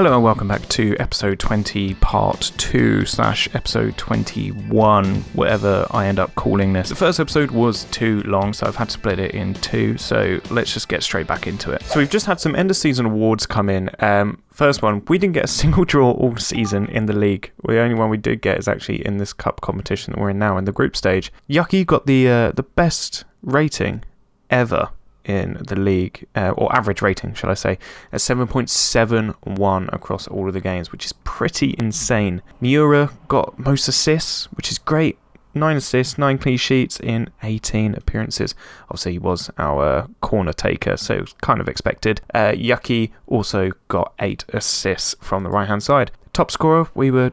Hello and welcome back to episode 20 part 2 / episode 21, whatever I end up calling this. The first episode was too long, so I've had to split it in two, so let's just get straight back into it. So we've just had some end of season awards come in. First one, we didn't get a single draw all season in the league. The only one we did get is actually in this cup competition that we're in now, in the group stage. Yucky got the best rating ever in the league, or average rating, shall I say, at 7.71 across all of the games, which is pretty insane. Miura got most assists, which is great. 9 assists, 9 clean sheets in 18 appearances. Obviously, he was our corner taker, so it was kind of expected. Yucky also got 8 assists from the right-hand side. Top scorer, we were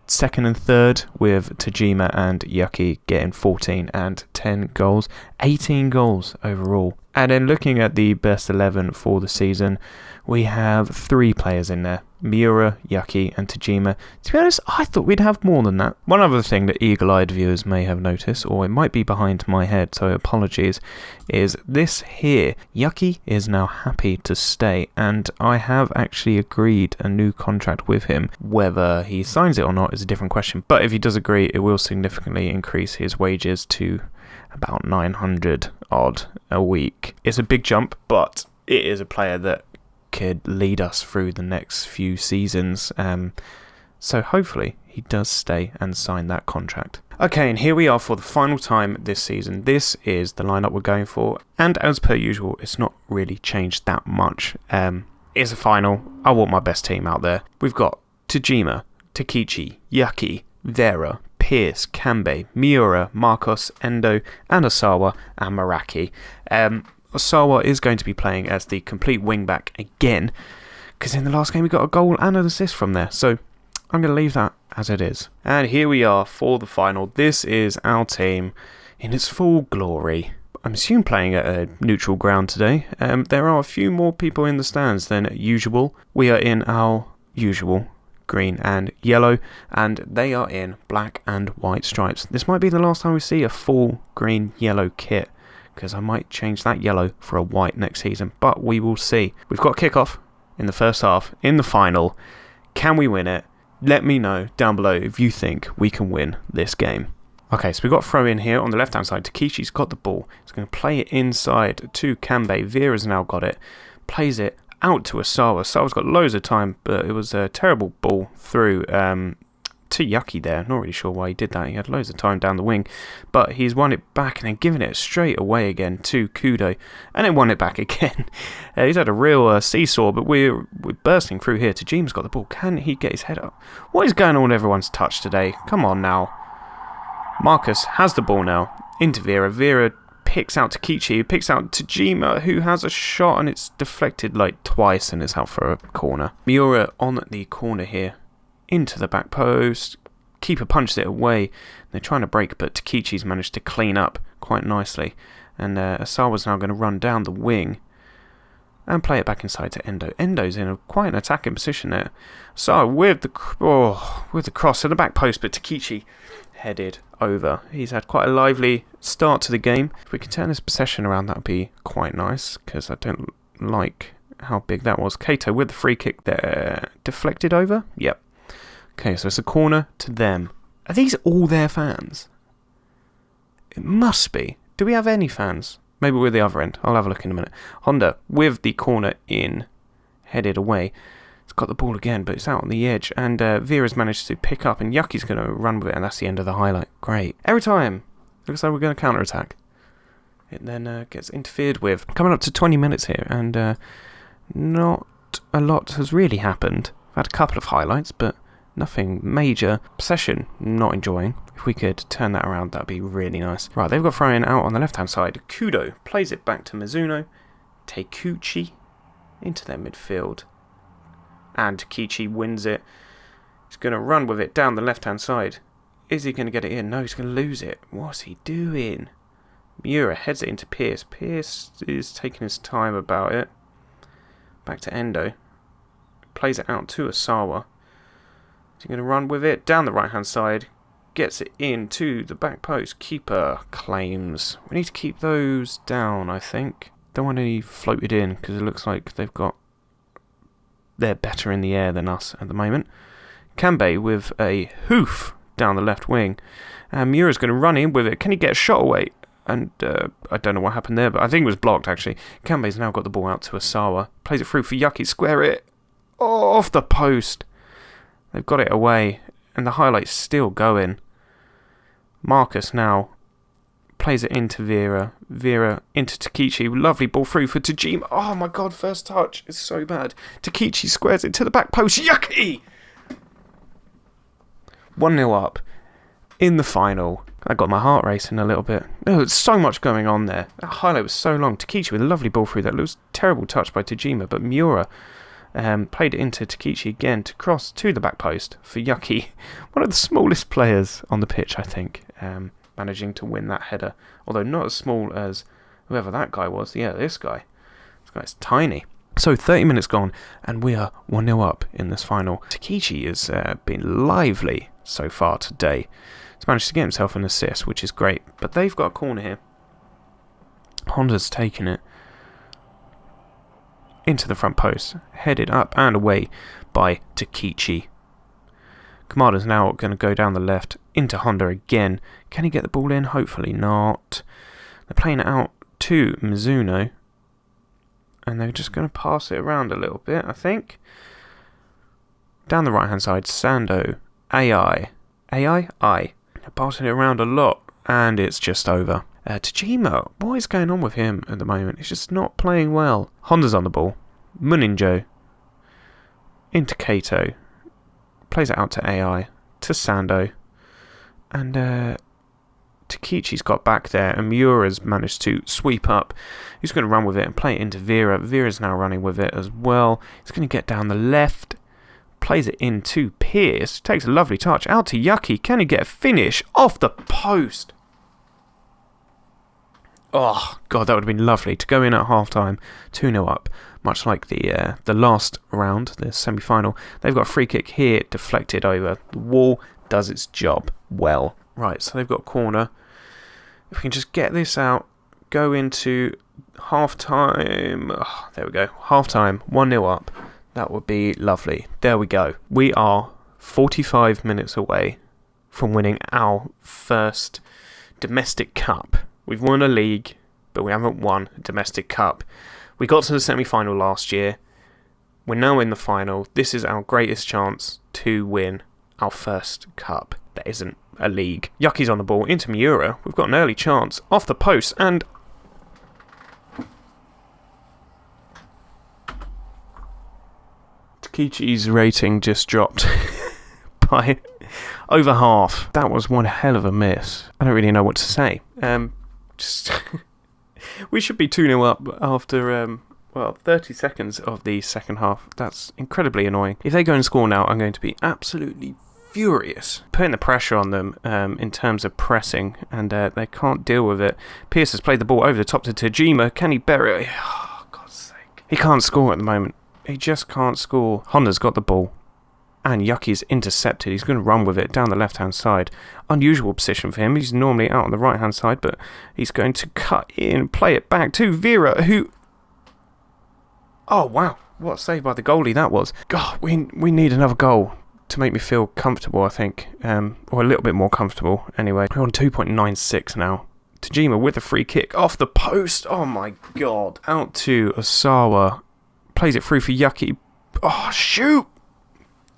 second and third, with Tajima and Yucky getting 14 and 10 goals. 18 goals overall. And then looking at the best 11 for the season, we have 3 players in there. Miura, Yucky and Tajima. To be honest, I thought we'd have more than that. One other thing that eagle-eyed viewers may have noticed, or it might be behind my head, so apologies, is this here. Yucky is now happy to stay, and I have actually agreed a new contract with him. Whether he signs it or not is a different question, but if he does agree, it will significantly increase his wages to about 900 odd a week. It's a big jump, but it is a player that could lead us through the next few seasons. So hopefully he does stay and sign that contract. Okay, and here we are for the final time this season. This is the lineup we're going for, and as per usual, it's not really changed that much. It's a final. I want my best team out there. We've got Tajima, Takichi, Yucky, Vera, Pierce, Kanbei, Miura, Marcos, Endo, and Osawa, and Maraki. Osawa is going to be playing as the complete wing-back again, because in the last game we got a goal and an assist from there, so I'm going to leave that as it is. And here we are for the final. This is our team in its full glory. I'm assuming playing at a neutral ground today. There are a few more people in the stands than usual. We are in our usual green and yellow, and they are in black and white stripes. This might be the last time we see a full green yellow kit, because I might change that yellow for a white next season, but we will see. We've got kickoff in the first half, in the final. Can we win it? Let me know down below if you think we can win this game. Okay, so we've got a throw in here on the left hand side. Takishi's got the ball. He's going to play it inside to Kanbei. Vera's now got it. Plays it out to Osawa. Osawa's got loads of time, but it was a terrible ball through to Yucky there. Not really sure why he did that. He had loads of time down the wing, but he's won it back and then given it straight away again to Kudo, and then won it back again. He's had a real seesaw, but we're bursting through here. Tajima's got the ball. Can he get his head up? What is going on with everyone's touch today? Come on now. Marcus has the ball now into Vera. Vera picks out Takichi, picks out Tajima, who has a shot and it's deflected like twice and is out for a corner. Miura on the corner here, into the back post. Keeper punched it away. They're trying to break, but Takichi's managed to clean up quite nicely. And Osawa's now going to run down the wing and play it back inside to Endo. Endo's in quite an attacking position there. So with the cross to the back post, but Takichi headed over. He's had quite a lively start to the game. If we can turn this possession around, that would be quite nice, because I don't like how big that was. Kato with the free kick there. Deflected over? Yep. Okay, so it's a corner to them. Are these all their fans? It must be. Do we have any fans? Maybe we're the other end. I'll have a look in a minute. Honda with the corner in, headed away. It's got the ball again, but it's out on the edge. And Vera's managed to pick up, and Yucky's going to run with it, and that's the end of the highlight. Great. Every time. Looks like we're going to counter-attack. It then gets interfered with. Coming up to 20 minutes here, and not a lot has really happened. I've had a couple of highlights, but nothing major. Possession, not enjoying. If we could turn that around, that'd be really nice. Right, they've got throw-in out on the left-hand side. Kudo plays it back to Mizuno. Taikuchi into their midfield. And Takichi wins it. He's going to run with it down the left-hand side. Is he going to get it in? No, he's going to lose it. What's he doing? Miura heads it into Pierce. Pierce is taking his time about it. Back to Endo. Plays it out to Osawa. Is he going to run with it? Down the right-hand side. Gets it into the back post. Keeper claims. We need to keep those down, I think. Don't want any floated in, because it looks like they've got they're better in the air than us at the moment. Kanbei with a hoof down the left wing. And Miura's going to run in with it. Can he get a shot away? And I don't know what happened there, but I think it was blocked, actually. Kanbei's now got the ball out to Asawa. Plays it through for Yuki. Square it. Oh, off the post. They've got it away. And the highlight's still going. Marcus now plays it into Vera. Vera into Takichi. Lovely ball through for Tajima. Oh my god, first touch. It's so bad. Takichi squares it to the back post. Yuki! 1-0 up. In the final. I got my heart racing a little bit. There was so much going on there. That highlight was so long. Takichi with a lovely ball through that. It was a terrible touch by Tajima, but Miura played it into Takichi again to cross to the back post for Yuki. One of the smallest players on the pitch, I think, managing to win that header. Although not as small as whoever that guy was. Yeah, this guy. This guy's tiny. So 30 minutes gone, and we are 1-0 up in this final. Takichi has been lively so far today. He's managed to get himself an assist, which is great. But they've got a corner here. Honda's taken it into the front post. Headed up and away by Takichi. Kamada's now going to go down the left into Honda again. Can he get the ball in? Hopefully not. They're playing it out to Mizuno. And they're just going to pass it around a little bit, I think. Down the right-hand side, Sando. AI. They're passing it around a lot, and it's just over. Tajima, what is going on with him at the moment? He's just not playing well. Honda's on the ball. Muninjo. Into Kato. Plays it out to AI. To Sando. And Takichi's got back there, and Miura's managed to sweep up. He's going to run with it and play it into Vera. Vera's now running with it as well. He's going to get down the left. Plays it into Pierce. Takes a lovely touch. Out to Yuki. Can he get a finish? Off the post. Oh, God, that would have been lovely to go in at half-time. 2-0 up. Much like the last round, the semi-final. They've got a free kick here. Deflected over. The wall does its job well. Right, so they've got a corner. If we can just get this out. Go into half-time. Oh, there we go. Half-time. 1-0 up. That would be lovely. There we go. We are 45 minutes away from winning our first domestic cup. We've won a league, but we haven't won a domestic cup. We got to the semi-final last year. We're now in the final. This is our greatest chance to win our first cup. That isn't a league. Yuki's on the ball into Miura. We've got an early chance. Off the post and... Takichi's rating just dropped by over half. That was one hell of a miss. I don't really know what to say. We should be 2-0 up after 30 seconds of the second half. That's incredibly annoying. If they go and score now, I'm going to be absolutely furious. Putting the pressure on them in terms of pressing, and they can't deal with it. Pierce has played the ball over the top to Tajima. Can he bury it? Oh, God's sake. He can't score at the moment. He just can't score. Honda's got the ball. And Yuki's intercepted. He's going to run with it down the left-hand side. Unusual position for him. He's normally out on the right-hand side, but he's going to cut in, play it back to Vera, who... Oh, wow. What a save by the goalie that was. God, we need another goal to make me feel comfortable, I think. Or a little bit more comfortable, anyway. We're on 2.96 now. Tajima with a free kick off the post. Oh, my God. Out to Asawa. Plays it through for Yuki. Oh, shoot!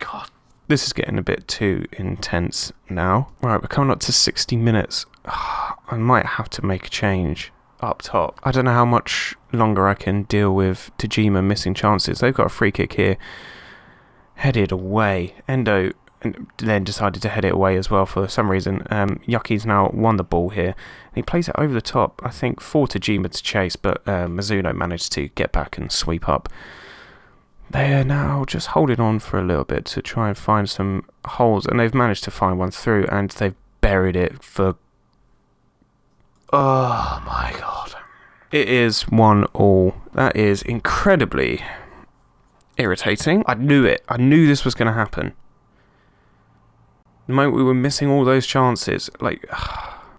God, this is getting a bit too intense now. Right, we're coming up to 60 minutes. I might have to make a change up top. I don't know how much longer I can deal with Tajima missing chances. They've got a free kick here. Headed away. Endo then decided to head it away as well for some reason. Yuki's now won the ball here. He plays it over the top, I think, for Tajima to chase, but Mizuno managed to get back and sweep up. They are now just holding on for a little bit to try and find some holes, and they've managed to find one through, and they've buried it for... Oh my God. It is 1-1. That is incredibly irritating. I knew it. I knew this was going to happen. The moment we were missing all those chances, like...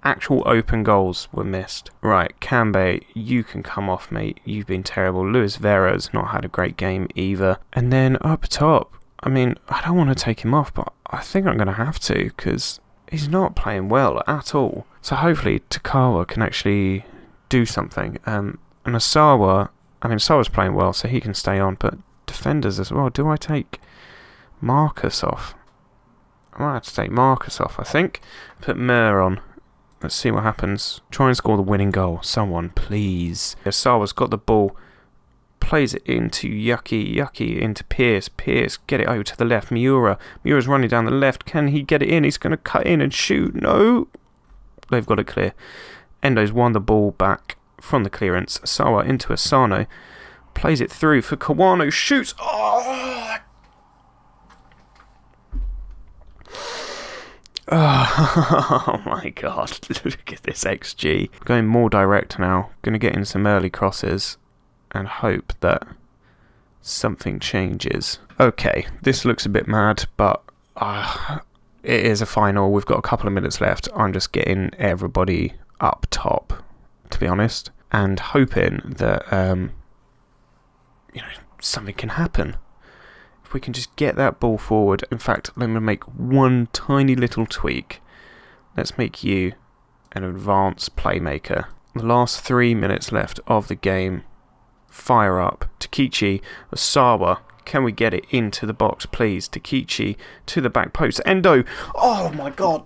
actual open goals were missed. Right, Cambe, you can come off, mate. You've been terrible. Luis Vera's not had a great game either. And then up top, I mean, I don't want to take him off, but I think I'm going to have to, because he's not playing well at all. So hopefully Takawa can actually do something. And Asawa's playing well, so he can stay on, but defenders as well. Do I take Marcus off? I might have to take Marcus off, I think. Put Mer on. Let's see what happens. Try and score the winning goal. Someone, please. Asawa's got the ball. Plays it into Yucky into Pierce. Pierce, get it over to the left. Miura's running down the left. Can he get it in? He's going to cut in and shoot. No. They've got it clear. Endo's won the ball back from the clearance. Sawa into Asano. Plays it through for Kawano. Shoots. Oh! Oh my god. Look at this XG. Going more direct now. Going to get in some early crosses and hope that something changes. Okay, this looks a bit mad, but it is a final. We've got a couple of minutes left. I'm just getting everybody up top, to be honest, and hoping that something can happen. If we can just get that ball forward. In fact, let me make one tiny little tweak. Let's make you an advanced playmaker. The last 3 minutes left of the game. Fire up. Takichi, Asawa. Can we get it into the box, please? Takichi to the back post. Endo. Oh my god.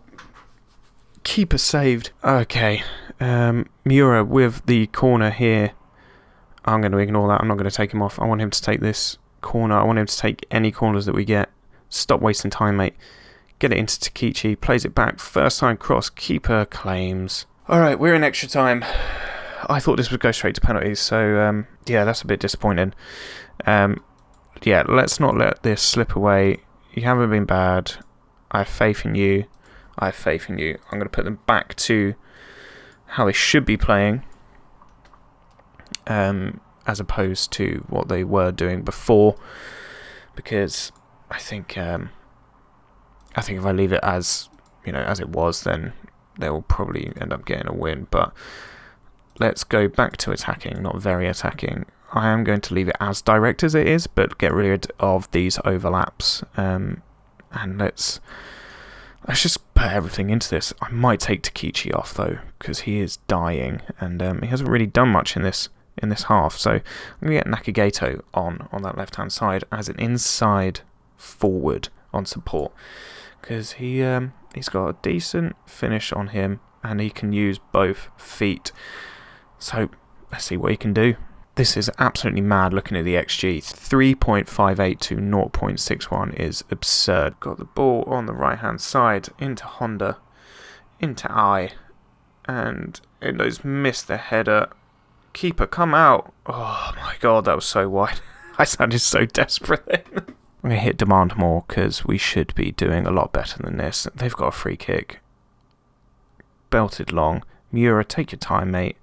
Keeper saved. Okay. Miura with the corner here. I'm going to ignore that. I'm not going to take him off. I want him to take this corner. I want him to take any corners that we get. Stop wasting time, mate. Get it into Takichi. Plays it back. First time cross. Keeper claims. Alright, we're in extra time. I thought this would go straight to penalties, so that's a bit disappointing. Let's not let this slip away. You haven't been bad. I have faith in you. I'm going to put them back to how they should be playing, as opposed to what they were doing before, because I think if I leave it as it was, then they will probably end up getting a win. But let's go back to attacking, not very attacking. I am going to leave it as direct as it is, but get rid of these overlaps. And let's just put everything into this. I might take Takichi off though, because he is dying, and he hasn't really done much in this half. So I'm going to get Nakagato on that left hand side as an inside forward on support, because he's got a decent finish on him, and he can use both feet. So let's see what he can do. This is absolutely mad looking at the XG. 3.58 to 0.61 is absurd. Got the ball on the right hand side into Honda, into I, and Endo's missed the header. Keeper, come out. Oh my god, that was so wide. I sounded so desperate then. I'm going to hit demand more, because we should be doing a lot better than this. They've got a free kick. Belted long. Miura, take your time, mate.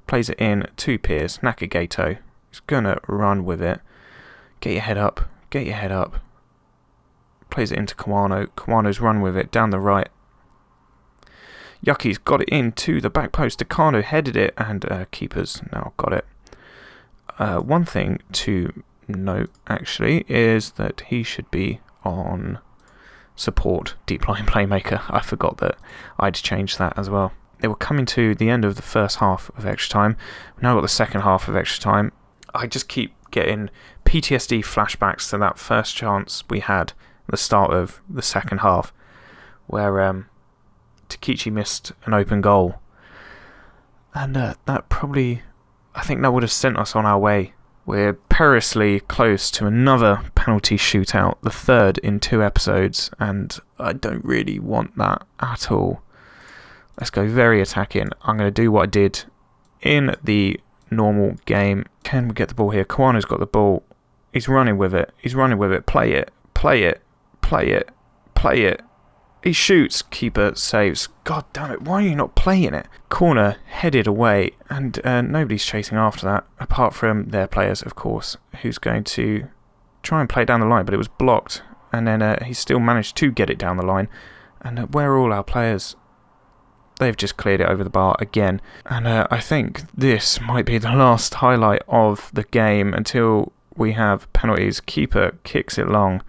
Plays it in to Pierce. Nakagato is going to run with it. Get your head up. Plays it into Kawano. Kawano's run with it down the right. Yucky's got it in to the back post. Takano headed it, and keeper's now got it. One thing to note, actually, is that he should be on support, deep line playmaker. I forgot that I'd changed that as well. They were coming to the end of the first half of extra time. We've now got the second half of extra time. I just keep getting PTSD flashbacks to that first chance we had at the start of the second half, where Takichi missed an open goal. And that probably, I think that would have sent us on our way. We're perilously close to another penalty shootout, the third in 2 episodes, and I don't really want that at all. Let's go very attacking. I'm going to do what I did in the normal game. Can we get the ball here? Kawano's got the ball. He's running with it. Play it. He shoots. Keeper saves. God damn it. Why are you not playing it? Corner headed away, and nobody's chasing after that, apart from their players, of course, who's going to try and play down the line, but it was blocked. And then he still managed to get it down the line. And where are all our players? they've just cleared it over the bar again. And I think this might be the last highlight of the game until we have penalties. Keeper kicks it long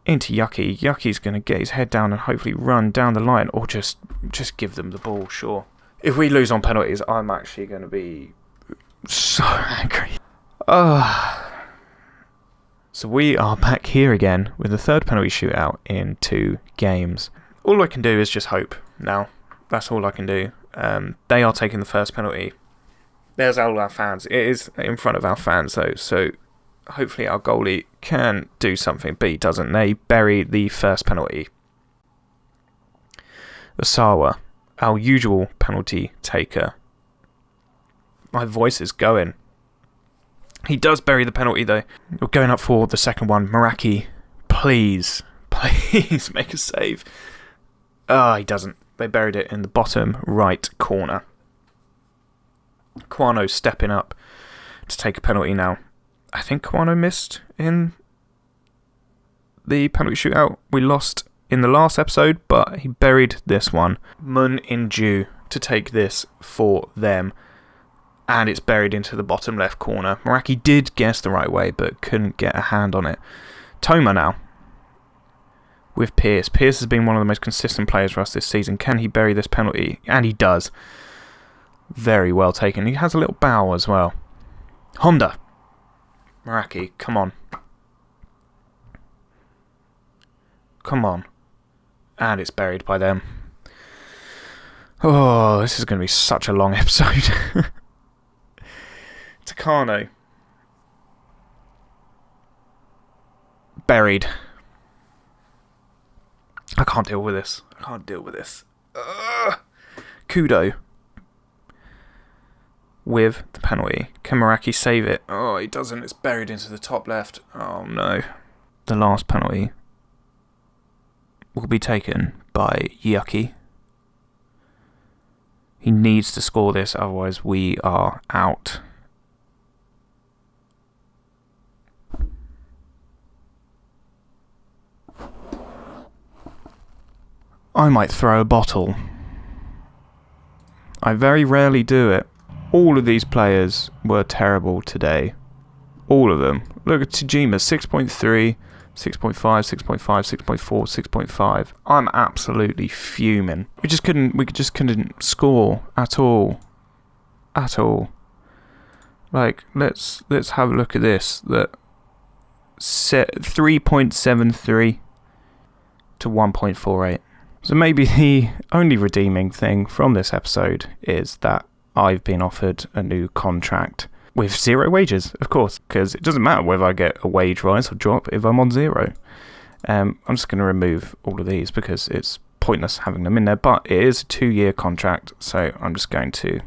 into Yucky. Yucky's going to get his head down and hopefully run down the line, or just give them the ball, sure. If we lose on penalties, I'm actually going to be so angry. So we are back here again with the third penalty shootout in 2 games. All I can do is just hope now. That's all I can do. They are taking the first penalty. There's all our fans. It is in front of our fans though, so hopefully our goalie can do something, but he doesn't. They bury the first penalty. Osawa, our usual penalty taker. My voice is going. He does bury the penalty though. We're going up for the second one. Meraki, please make a save. He doesn't. They buried it in the bottom right corner. Kwano stepping up to take a penalty now. I think Kwano missed in the penalty shootout. We lost in the last episode, but he buried this one. Mun Inju to take this for them. And it's buried into the bottom left corner. Meraki did guess the right way, but couldn't get a hand on it. Toma now. With Pierce. Pierce has been one of the most consistent players for us this season. Can he bury this penalty? And he does. Very well taken. He has a little bow as well. Honda. Meraki, come on. Come on. And it's buried by them. Oh, this is going to be such a long episode. Takano. Buried. I can't deal with this. Kudo. With the penalty. Can Meraki save it? Oh, he doesn't. It's buried into the top left. Oh, no. The last penalty will be taken by Yucky. He needs to score this, otherwise we are out. I might throw a bottle. I very rarely do it. All of these players were terrible today. All of them. Look at Tajima, 6.3, 6.5, 6.5, 6.4, 6.5. I'm absolutely fuming. We just couldn't score at all. Like, let's have a look at this. That set 3.73 to 1.48. So maybe the only redeeming thing from this episode is that I've been offered a new contract with 0 wages, of course, because it doesn't matter whether I get a wage rise or drop if I'm on 0. I'm just going to remove all of these because it's pointless having them in there, but it is a 2-year contract, so I'm just going to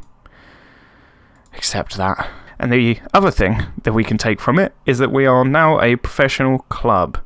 accept that. And the other thing that we can take from it is that we are now a professional club.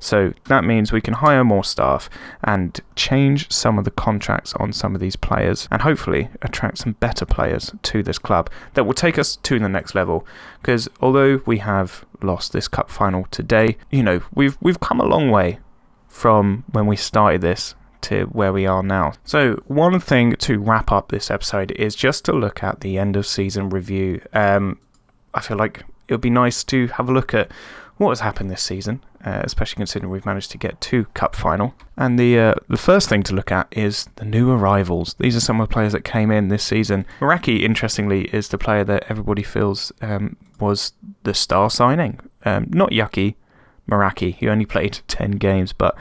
So that means we can hire more staff and change some of the contracts on some of these players and hopefully attract some better players to this club that will take us to the next level. Because although we have lost this cup final today, you know, we've come a long way from when we started this to where we are now. So one thing to wrap up this episode is just to look at the end of season review. I feel like it would be nice to have a look at what has happened this season, especially considering we've managed to get to cup final. And the first thing to look at is the new arrivals. These are some of the players that came in this season. Meraki, interestingly, is the player that everybody feels was the star signing. Not Yucky, Meraki. He only played 10 games, but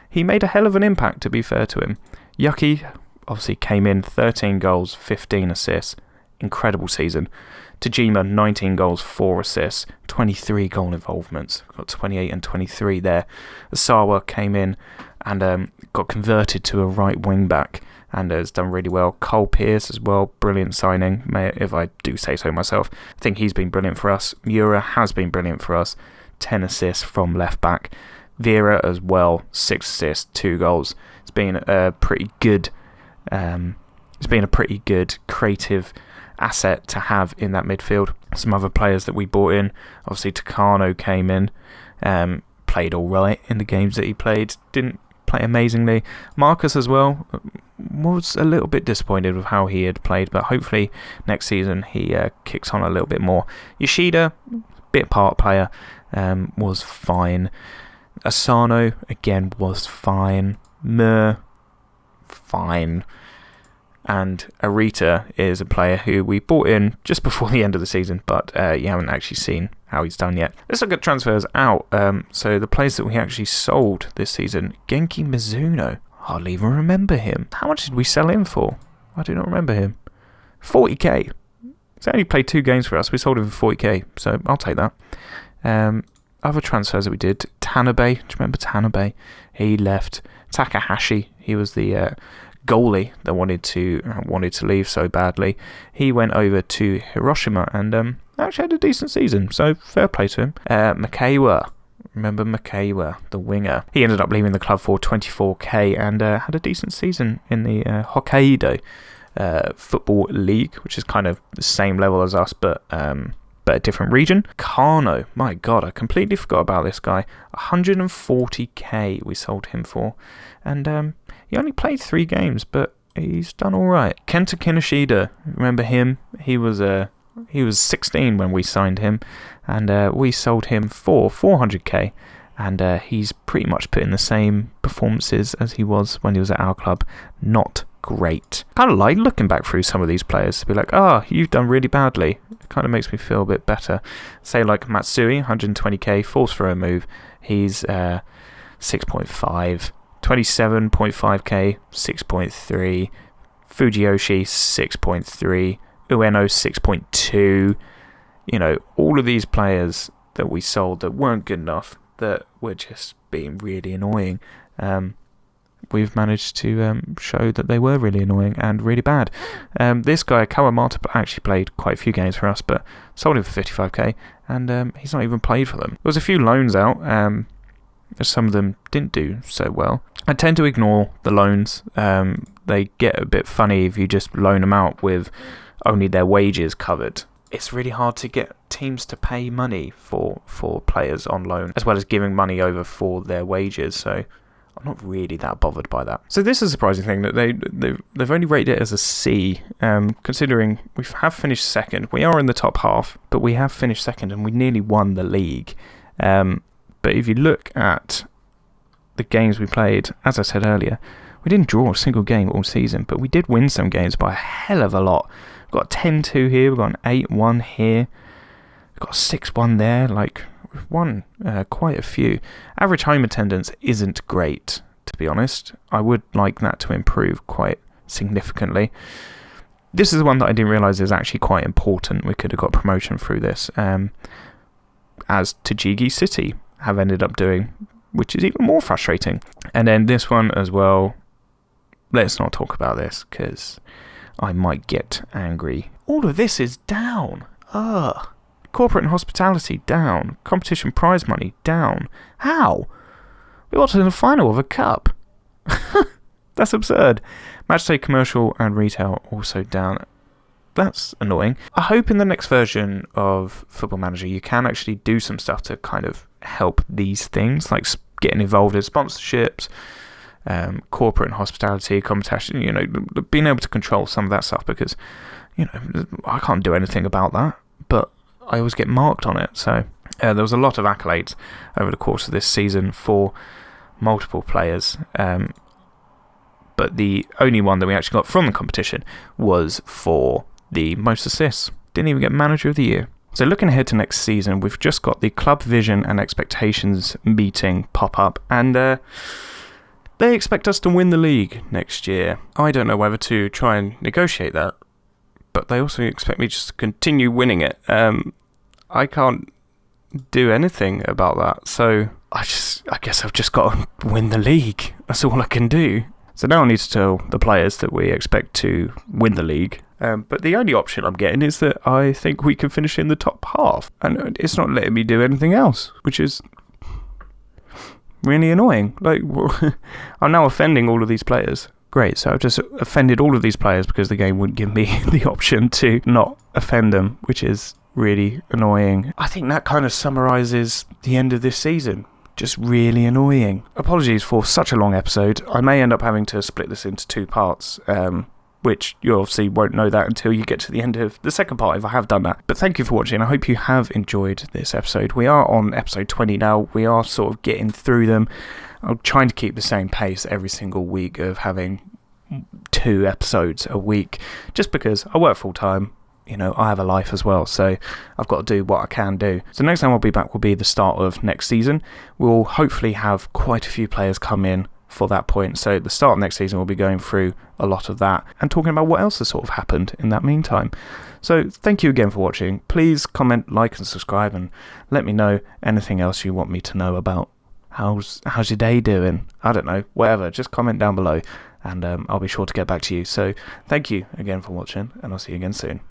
he made a hell of an impact, to be fair to him. Yucky obviously came in 13 goals, 15 assists. Incredible season. Tajima, 19 goals, 4 assists, 23 goal involvements. Got 28 and 23 there. Osawa came in and got converted to a right wing back and has done really well. Cole Pierce as well, brilliant signing, if I do say so myself. I think he's been brilliant for us. Miura has been brilliant for us. 10 assists from left back. Vera as well, 6 assists, 2 goals. It's been a pretty good creative asset to have in that midfield. Some other players that we brought in, obviously Takano came in, played all right in the games that he played. Didn't play amazingly. Marcus as well was a little bit disappointed with how he had played, but hopefully next season he kicks on a little bit more. Yoshida, bit part player, was fine. Asano, again, was fine. Fine. And Arita is a player who we bought in just before the end of the season, but you haven't actually seen how he's done yet. Let's look at transfers out. So the players that we actually sold this season, Genki Mizuno. Hardly even remember him. How much did we sell him for? I do not remember him. 40k. He's only played 2 games for us. We sold him for 40k, so I'll take that. Other transfers that we did, Tanabe. Do you remember Tanabe? He left. Takahashi, he was the goalie that wanted to leave so badly. He went over to Hiroshima and actually had a decent season, so fair play to him. Makewa, remember Makewa, the winger? He ended up leaving the club for 24k and had a decent season in the Hokkaido Football League, which is kind of the same level as us, but a different region. Kano, my god, I completely forgot about this guy. 140k we sold him for, and he only played 3 games, but he's done all right. Kenta Kinoshita, remember him? He was 16 when we signed him, and we sold him for 400k, and he's pretty much put in the same performances as he was when he was at our club. Not great. Kind of like looking back through some of these players to be like, you've done really badly. It kind of makes me feel a bit better. Say like Matsui, 120k, force throw move. He's 6.5. 27.5k, 6.3. Fujiyoshi, 6.3. Ueno, 6.2. You know, all of these players that we sold that weren't good enough, that were just being really annoying. We've managed to show that they were really annoying and really bad. This guy, Kawamata, actually played quite a few games for us, but sold him for 55k, and he's not even played for them. There was a few loans out. Some of them didn't do so well. I tend to ignore the loans. They get a bit funny if you just loan them out with only their wages covered. It's really hard to get teams to pay money for players on loan, as well as giving money over for their wages, so I'm not really that bothered by that. So this is a surprising thing that they've only rated it as a C, considering we have finished second. We are in the top half, but we have finished second and we nearly won the league. But if you look at the games we played, as I said earlier, we didn't draw a single game all season, but we did win some games by a hell of a lot. We've got 10-2 here, we've got an 8-1 here, we've got a 6-1 there, we've won quite a few. Average home attendance isn't great, to be honest. I would like that to improve quite significantly. This is the one that I didn't realise is actually quite important. We could have got promotion through this, as Tajigi City have ended up doing, which is even more frustrating. And then this one as well, let's not talk about this, because I might get angry. All of this is down. Corporate and hospitality, down. Competition prize money, down. How? We got to the final of a cup. That's absurd. Matchday commercial and retail also down. That's annoying. I hope in the next version of Football Manager you can actually do some stuff to kind of help these things, like getting involved in sponsorships, corporate and hospitality, competition, being able to control some of that stuff, because, I can't do anything about that, but I always get marked on it. So there was a lot of accolades over the course of this season for multiple players, but the only one that we actually got from the competition was for the most assists. Didn't even get Manager of the Year. So looking ahead to next season, we've just got the club vision and expectations meeting pop up, and they expect us to win the league next year. I don't know whether to try and negotiate that, but they also expect me just to continue winning it. I can't do anything about that, so I guess I've just got to win the league. That's all I can do. So now I need to tell the players that we expect to win the league. But the only option I'm getting is that I think we can finish in the top half. And it's not letting me do anything else, which is really annoying. I'm now offending all of these players. Great, so I've just offended all of these players because the game wouldn't give me the option to not offend them, which is really annoying. I think that kind of summarises the end of this season. just really annoying. Apologies for such a long episode. I may end up having to split this into 2 parts, which you obviously won't know that until you get to the end of the second part if I have done that. But thank you for watching. I hope you have enjoyed this episode. We are on episode 20 now. We are sort of getting through them. I'm trying to keep the same pace every single week of having 2 episodes a week, just because I work full time. You know, I have a life as well, so I've got to do what I can do. So next time I'll be back will be the start of next season. We'll hopefully have quite a few players come in for that point. So at the start of next season, we'll be going through a lot of that and talking about what else has sort of happened in that meantime. So thank you again for watching. Please comment, like and subscribe, and let me know anything else you want me to know about. How's your day doing? I don't know, whatever. Just comment down below and I'll be sure to get back to you. So thank you again for watching, and I'll see you again soon.